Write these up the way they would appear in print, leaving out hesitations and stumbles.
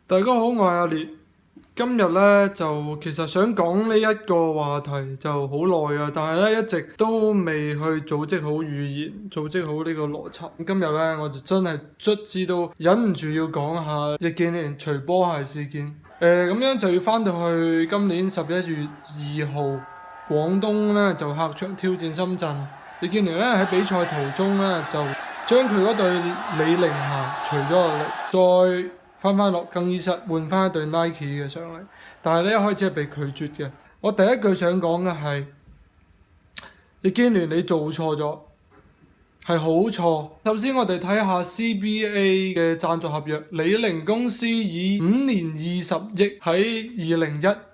大家好，我係阿烈。今日咧就其實想講呢一個話題就好耐啊，但係咧一直都未去組織好語言，組織好呢個邏輯。今日咧我就真係卒之都忍唔住要講下易建聯除波鞋事件。咁樣就要翻到去今年11月2號，廣東咧就客場挑戰深圳。易建聯咧喺比賽途中咧就將佢嗰對李寧鞋除咗落嚟，再翻落更衣室換翻一對 Nike 嘅上嚟，但係咧一開始係被拒絕嘅。我第一句想講嘅係，易建聯你做錯咗，係好錯。首先我哋睇下 CBA 嘅贊助合約，李寧公司以5年20億喺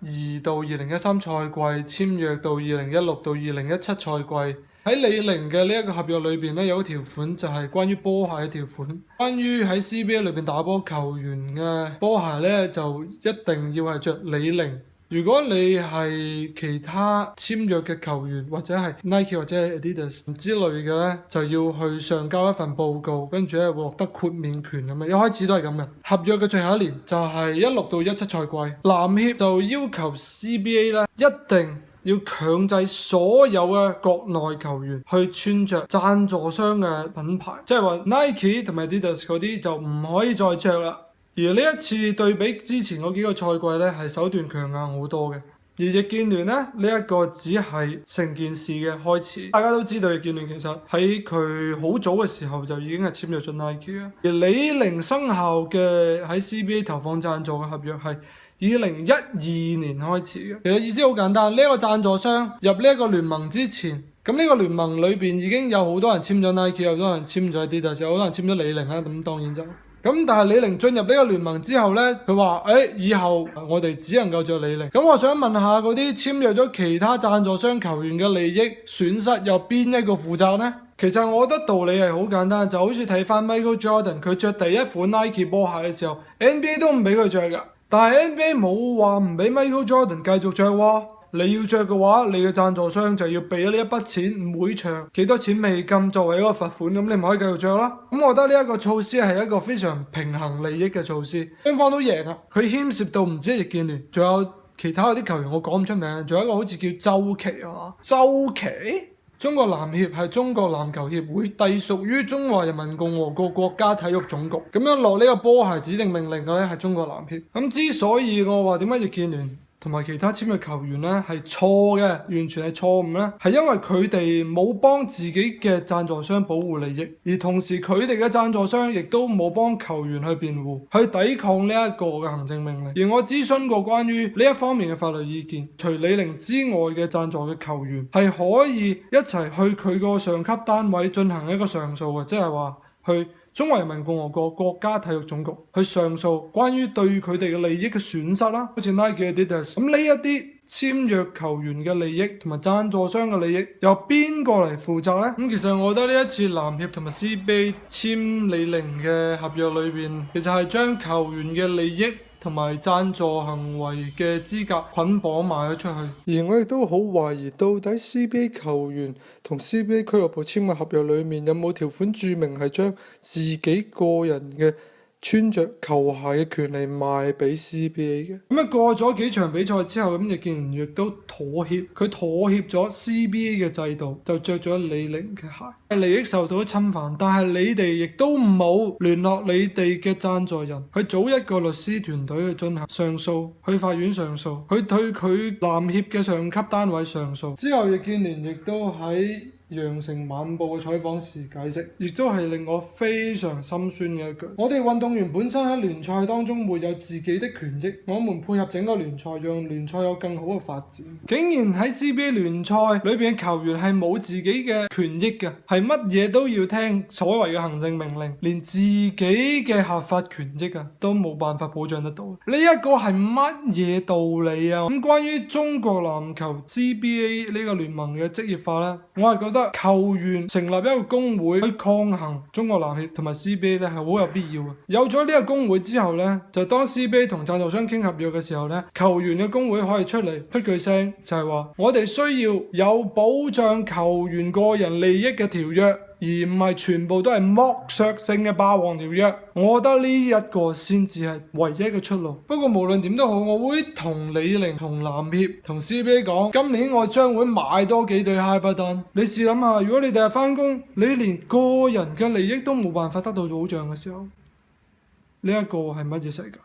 2012到2013賽季簽約到2016到2017賽季。喺李寧嘅呢一個合約裏邊咧，有一條款就係關於波鞋嘅條款，關於喺 CBA 裏邊打波球員嘅波鞋咧，就一定要係着李寧。如果你係其他簽約嘅球員，或者係 Nike 或者係 Adidas 之類嘅咧，就要去上交一份報告，跟住咧獲得豁免權咁樣。一開始都係咁嘅。合約嘅最後一年就係16到17賽季，籃協就要求 CBA 咧一定要強制所有嘅國內球員去穿着贊助商嘅品牌，即係話 Nike 同埋 Adidas 嗰啲就唔可以再着啦。而呢一次對比之前嗰幾個賽季咧，係手段強硬好多嘅。而易建聯咧呢一個只係成件事嘅開始。大家都知道易建聯其實喺佢好早嘅時候就已經係簽約咗 Nike 啦。而李寧生效嘅喺 CBA 投放贊助嘅合約係2012年開始嘅。其實意思好簡單，呢一個贊助商入呢一個聯盟之前，咁呢個聯盟裏邊已經有好多人簽咗 Nike，有好多人簽咗 Adidas，有好多人簽咗李寧啦。咁當然就咁，但係李寧進入呢個聯盟之後呢，佢話以後我哋只能夠着李寧。咁我想問下嗰啲簽約咗其他贊助商球員嘅利益損失，有邊一個負責呢？其實我覺得道理係好簡單，就好似睇翻 Michael Jordan， 佢着第一款 Nike 波鞋嘅時候 ，NBA 都唔俾佢着噶。但係 NBA 冇話唔俾 Michael Jordan 繼續着喎。你要着嘅話，你嘅贊助商就要俾咗呢一筆錢，每場幾多錢美金作為一個罰款，咁你咪可以繼續着啦。咁我覺得呢一個措施係一個非常平衡利益嘅措施，雙方都贏啊。佢牽涉到唔止係易建聯，仲有其他嗰啲球員，我講唔出名，仲有一個好似叫周琦啊，周琦。中國籃協係中國籃球協會，隸屬於中華人民共和國國家體育總局。咁樣落呢個波鞋指定命令嘅咧係中國籃協。咁之所以我話點解易建聯同埋其他簽約球員咧係錯嘅，完全係錯誤咧，係因為佢哋冇幫自己嘅贊助商保護利益，而同時佢哋嘅贊助商亦都冇幫球員去辯護，去抵抗呢一個嘅行政命令。而我諮詢過關於呢一方面嘅法律意見，除李寧之外嘅贊助嘅球員係可以一齊去佢個上級單位進行一個上訴嘅，即係話去中華人民共和國國家體育總局去上訴關於對佢哋嘅利益嘅損失啦，好似 Nike、Adidas。咁呢一啲簽約球員嘅利益同埋贊助商嘅利益由邊個嚟負責呢？咁其實我覺得呢一次籃協同埋 CBA 簽李寧嘅合約裏邊，其實係將球員嘅利益同埋贊助行為嘅資格捆綁埋咗出去。而我亦都好懷疑，到底 CBA 球員同 CBA 俱樂部簽嘅合約裏面有冇條款註明係將自己個人嘅穿着球鞋嘅權利賣俾 CBA 嘅。咁過咗幾場比賽之後，咁易建聯亦都妥協，佢妥協咗 CBA 嘅制度，就着咗李寧嘅鞋。利益受到侵犯，但係你哋亦都冇聯絡你哋嘅贊助人，去組一個律師團隊去進行上訴，去法院上訴，去對佢籃協嘅上級單位上訴。之後易建聯亦都喺羊城晚報嘅採訪時解釋，亦都係令我非常心酸嘅一句。我哋運動員本身喺聯賽當中沒有自己的權益，我們配合整個聯賽，讓聯賽有更好嘅發展。竟然喺 CBA 聯賽裏邊嘅球員係冇自己嘅權益嘅，係乜嘢都要聽所謂嘅行政命令，連自己嘅合法權益都冇辦法保障得到。呢一個係乜嘢道理啊？咁關於中國籃球 CBA 呢個聯盟嘅職業化呢，我係覺得球員成立一個工會去抗衡中國籃協同埋 CBA 咧係好有必要嘅。有咗呢個工會之後呢，就當 CBA 同贊助商傾合約嘅時候呢，球員嘅工會可以出嚟出句聲，就係話我哋需要有保障球員個人利益嘅條約。而唔係全部都係剝削性嘅霸王條約。我覺得呢一個先至係唯一嘅出路。不過無論點都好，我會同李寧、同籃協、同 CBA 講，今年我將會買多幾對哈伯頓。你試諗下，如果你第日翻工，你連個人嘅利益都冇辦法得到保障嘅時候，呢一個係乜嘢世界？